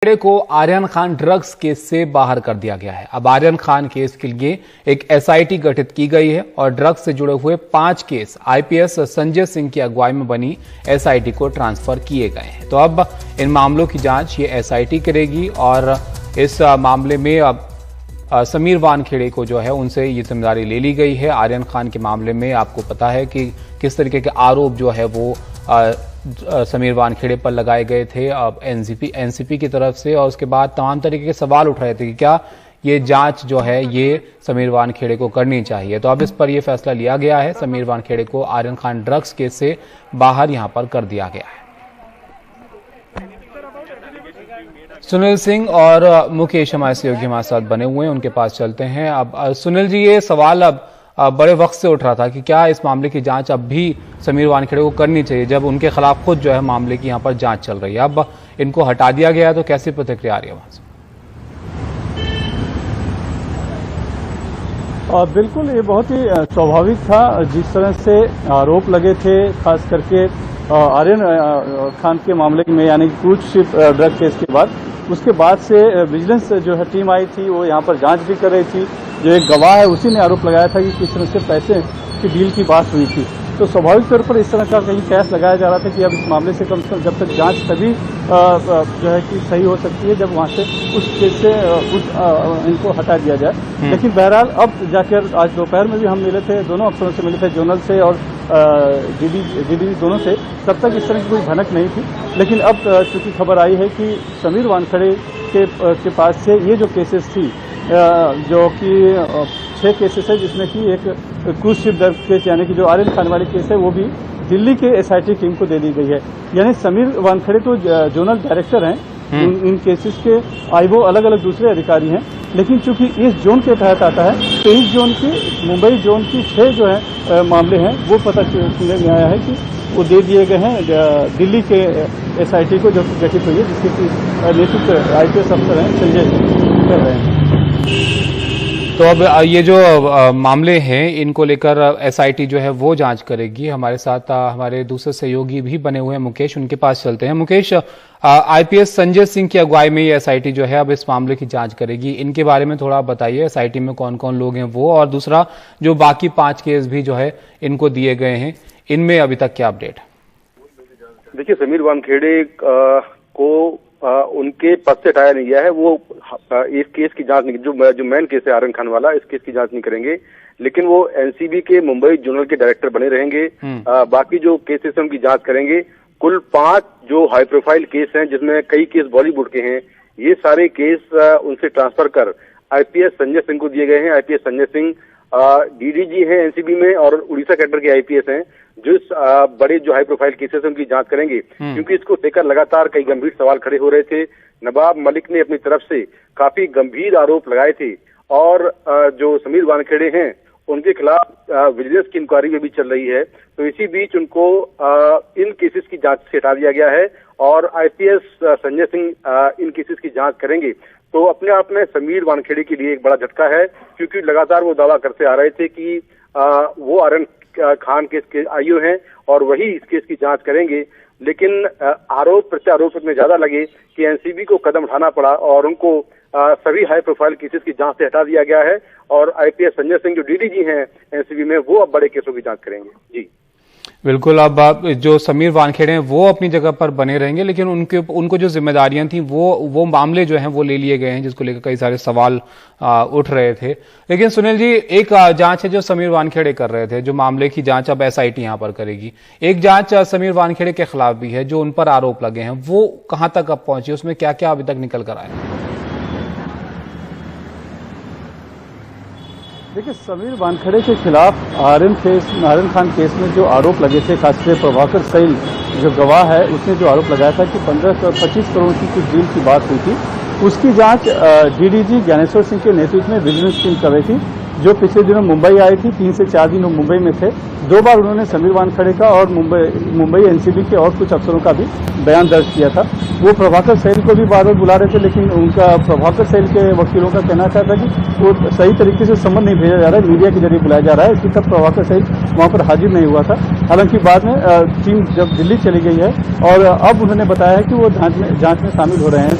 खेड़े को Aryan Khan drugs case से बाहर कर दिया गया है। अब आर्यन खान केस के लिए एक एसआईटी गठित की गई है और ड्रग्स से जुड़े हुए 5 केस आईपीएस संजय सिंह की अगुवाई में बनी एसआईटी को ट्रांसफर किए गए हैं। तो अब इन मामलों की जांच ये एसआईटी करेगी और इस मामले में अब समीर वानखेड़े को जो है उनसे ये जिम्मेदारी ले ली गई है। आर्यन खान के मामले में आपको पता है कि किस तरीके के आरोप जो है वो समीर वानखेड़े पर लगाए गए थे एनसीपी की तरफ से, और उसके बाद तमाम तरीके के सवाल उठ रहे थे कि क्या ये जांच जो है ये समीर वानखेड़े को करनी चाहिए। तो अब इस पर यह फैसला लिया गया है। समीर वानखेड़े को आर्यन खान ड्रग्स केस से बाहर यहां पर कर दिया गया है। सुनील सिंह और मुकेश हमारे सहयोगी हमारे साथ बने हुए हैं, उनके पास चलते हैं। अब सुनील जी, ये सवाल अब बड़े वक्त से उठ रहा था कि क्या इस मामले की जांच अब भी समीर वानखेड़े को करनी चाहिए, जब उनके खिलाफ खुद जो है मामले की यहाँ पर जांच चल रही है। अब इनको हटा दिया गया है, तो कैसी प्रतिक्रिया आ रही है वहां से? बिल्कुल, ये बहुत ही स्वाभाविक था। जिस तरह से आरोप लगे थे, खास करके आर्यन खान के मामले में, यानी क्रूज शिप ड्रग केस के बाद, उसके बाद से विजिलेंस जो है टीम आई थी, वो यहाँ पर जांच भी कर रही थी। जो एक गवाह है उसी ने आरोप लगाया था कि किस तरह से पैसे की डील की बात हुई थी। तो स्वाभाविक तौर पर इस तरह का कहीं कैस लगाया जा रहा था कि अब इस मामले से कम से कम जब तक जांच तभी जो है कि सही हो सकती है जब वहां से उस केस से इनको हटा दिया जाए। लेकिन बहरहाल अब जाकर आज दोपहर में भी हम मिले थे, दोनों अफसरों से मिले थे, जोनल से और डीडी दोनों से। तब तक इस तरह की कोई भनक नहीं थी, लेकिन अब चूंकि खबर आई है कि समीर वानखेड़े के पास से ये जो केसेस थी, जो कि 6 केसेस है, जिसमें कि एक क्रूज शिप ड्रग केस यानी कि जो आर्यन खान वाली केस है, वो भी दिल्ली के एसआईटी टीम को दे दी गई है। यानी समीर वानखेड़े तो जोनल डायरेक्टर हैं, इन केसेस के आईओ अलग अलग दूसरे अधिकारी हैं, लेकिन चूंकि इस जोन के तहत आता है, तो इस जोन की मुंबई जोन की 6 जो है मामले हैं, वो पता चलने में आया है कि वो दे दिए गए हैं दिल्ली के एसआईटी को, जो गठित हुई है, जिसके नेतृत्व आईपीएस अफसर हैं संजय कर रहे हैं। तो अब ये जो मामले हैं, इनको लेकर एसआईटी जो है वो जांच करेगी। हमारे साथ हमारे दूसरे सहयोगी भी बने हुए हैं, मुकेश, उनके पास चलते हैं। मुकेश, आईपीएस संजय सिंह की अगुवाई में ये एसआईटी जो है अब इस मामले की जांच करेगी। इनके बारे में थोड़ा बताइए, एसआईटी में कौन कौन लोग हैं वो, और दूसरा जो बाकी 5 केस भी जो है इनको दिए गए हैं, इनमें अभी तक क्या अपडेट है? देखिए, समीर वानखेड़े को उनके पद से हटाया नहीं गया है। वो इस केस की जांच नहीं, जो मेन केस है आर्यन खान वाला, इस केस की जांच नहीं करेंगे, लेकिन वो एनसीबी के मुंबई जोनल के डायरेक्टर बने रहेंगे। बाकी जो केसेस हैं उनकी जांच करेंगे। कुल 5 जो हाई प्रोफाइल केस हैं, जिसमें कई केस बॉलीवुड के हैं, ये सारे केस उनसे ट्रांसफर कर आईपीएस संजय सिंह को दिए गए हैं। आईपीएस संजय सिंह डीडीजी हैं एनसीबी में और उड़ीसा कैडर के आईपीएस हैं, जो इस बड़े जो हाई प्रोफाइल केसेस हैं उनकी जांच करेंगे। क्योंकि इसको लेकर लगातार कई गंभीर सवाल खड़े हो रहे थे। नवाब मलिक ने अपनी तरफ से काफी गंभीर आरोप लगाए थे, और जो समीर वानखेड़े हैं उनके खिलाफ विजिलेंस की इंक्वायरी में भी चल रही है। तो इसी बीच उनको इन केसेस की जांच से हटा दिया गया है, और आईपीएस संजय सिंह इन केसेस की जांच करेंगे। तो अपने आप में समीर वानखेड़े के लिए एक बड़ा झटका है, क्योंकि लगातार वो दावा करते आ रहे थे कि वो आर्यन खान केस के आईओ हैं और वही इस केस की जांच करेंगे। लेकिन आरोप प्रत्यारोप इतने ज्यादा लगे कि एनसीबी को कदम उठाना पड़ा और उनको सभी हाई प्रोफाइल केसेस की जांच से हटा दिया गया है। और आईपीएस संजय सिंह जो डीडीजी हैं एनसीबी में, वो अब बड़े केसों की जांच करेंगे। जी बिल्कुल। अब जो समीर वानखेड़े हैं वो अपनी जगह पर बने रहेंगे, लेकिन उनको जो जिम्मेदारियां थी वो मामले जो हैं वो ले लिए गए हैं, जिसको लेकर कई सारे सवाल उठ रहे थे। लेकिन सुनील जी, एक जांच है जो समीर वानखेड़े कर रहे थे, जो मामले की जांच अब एसआईटी यहां पर करेगी। एक जांच समीर वानखेड़े के खिलाफ भी है, जो उन पर आरोप लगे हैं, वो कहां तक अब पहुंची, उसमें क्या क्या अभी तक निकल कर आया? देखिए, समीर वानखेड़े के खिलाफ आर्यन खान केस में जो आरोप लगे थे, खासकर प्रभाकर सैल जो गवाह है, उसने जो आरोप लगाया था कि 25 करोड़ की कुछ डील की बात हुई थी, उसकी जांच डीडीजी ज्ञानेश्वर सिंह के नेतृत्व में विजिलेंस टीम कर रही थी, जो पिछले दिनों मुंबई आई थी, 3 से 4 दिन वो मुंबई में थे। 2 बार उन्होंने समीर वानखेड़े का और मुंबई एनसीबी के और कुछ अफसरों का भी बयान दर्ज किया था। वो प्रभाकर सैल को भी बार बार बुला रहे थे, लेकिन उनका प्रभाकर सैल के वकीलों का कहना था कि वो सही तरीके से समन नहीं भेजा जा रहा है, मीडिया के जरिए बुलाया जा रहा है, इसलिए तब प्रभाकर सैल वहां पर हाजिर नहीं हुआ था। हालांकि बाद में टीम जब दिल्ली चली गई है और अब उन्होंने बताया है कि वो जांच में शामिल हो रहे हैं।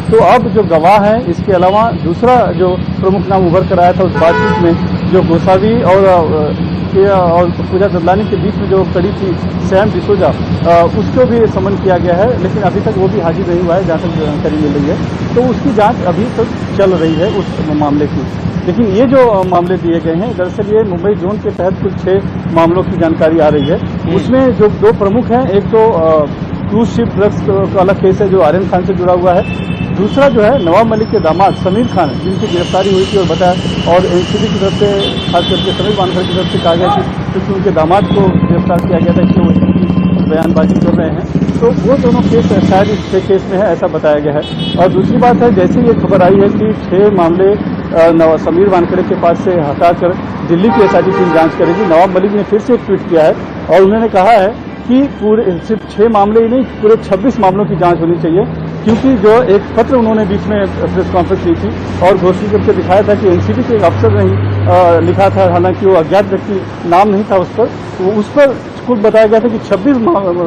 तो अब जो गवाह हैं, इसके अलावा दूसरा जो प्रमुख नाम उभर कर आया था उस बातचीत में, जो गोसावी और पूजा ददलानी के बीच में जो कड़ी थी, सैम डिसोजा, उसको भी समन किया गया है, लेकिन अभी तक वो भी हाजिर नहीं हुआ है, जहां तक जानकारी मिल रही है। तो उसकी जांच अभी तक चल रही है उस मामले की। लेकिन ये जो मामले दिए गए हैं, दरअसल ये मुंबई जोन के तहत कुल 6 मामलों की जानकारी आ रही है। उसमें जो 2 प्रमुख हैं, एक तो क्रूज शिप ड्रग्स का अलग केस है जो आर्यन खान से जुड़ा हुआ है। दूसरा जो है नवाब मलिक के दामाद समीर खान, जिनकी गिरफ्तारी हुई थी और बताया, और एनसीबी की तरफ से खास करके समीर वानखेड़े की तरफ से कहा गया कि क्योंकि उनके दामाद को गिरफ्तार किया गया था, इसलिए वो बयानबाजी कर रहे हैं। तो वो दोनों केस शायद इस 6 केस में है, ऐसा बताया गया है। और दूसरी बात है, जैसे ये खबर आई है कि 6 मामले समीर वानखेड़े के पास से हटाकर दिल्ली की एसआईटी टीम जांच करेगी। नवाब मलिक ने फिर से एक ट्वीट किया है और उन्होंने कहा है कि पूरे सिर्फ 6 मामले ही नहीं, पूरे 26 मामलों की जांच होनी चाहिए, क्योंकि जो एक पत्र उन्होंने बीच में प्रेस कॉन्फ्रेंस की थी और घोषित करके दिखाया था कि एनसीबी के एक अफसर ने ही लिखा था, हालांकि वो अज्ञात व्यक्ति नाम नहीं था उस पर खुद बताया गया था कि 26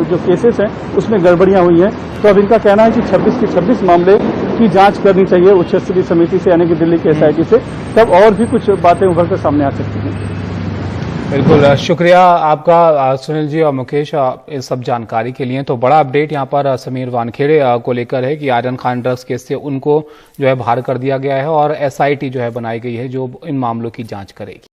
जो केसेस हैं उसमें गड़बड़ियां हुई हैं। तो अब इनका कहना है कि 26 के 26 मामले की जांच करनी चाहिए उच्च स्तरीय समिति से, यानी कि दिल्ली के एसआईटी से, तब और भी कुछ बातें उभर कर सामने आ सकती हैं। बिल्कुल, शुक्रिया आपका सुनील जी और मुकेश इस सब जानकारी के लिए। तो बड़ा अपडेट यहाँ पर समीर वानखेड़े को लेकर है कि आर्यन खान ड्रग्स केस से उनको जो है बाहर कर दिया गया है और एसआईटी जो है बनाई गई है जो इन मामलों की जांच करेगी।